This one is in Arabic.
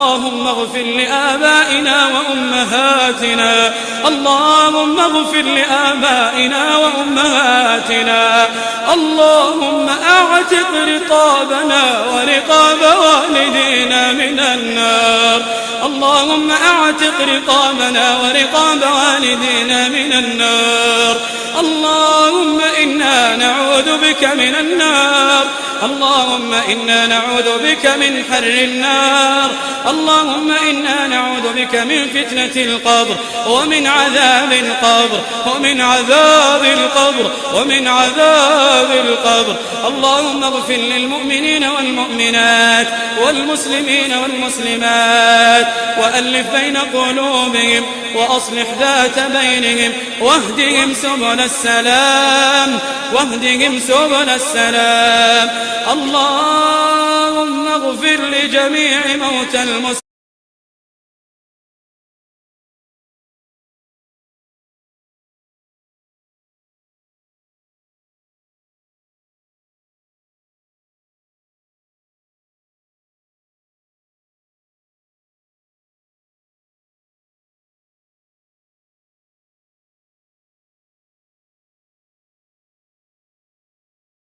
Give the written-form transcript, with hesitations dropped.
اللهم اغفر لآبائنا وأمهاتنا. اللهم اغفر لآبائنا وأمهاتنا. اللهم أعتق رقابنا ورقاب والدينا من النار. اللهم أعتق رقابنا ورقاب والدينا من النار. اللهم إنا نعوذ بك من النار. اللهم إنا نعوذ بك من حر النار. اللهم إنا نعوذ بك من فتنة القبر ومن عذاب القبر ومن عذاب القبر. اللهم اغفر للمؤمنين والمؤمنات والمسلمين والمسلمات وألف بين قلوبهم وأصلح ذات بينهم واهدهم سبل السلام. اللهم اغفر لجميع موتى المسلمين.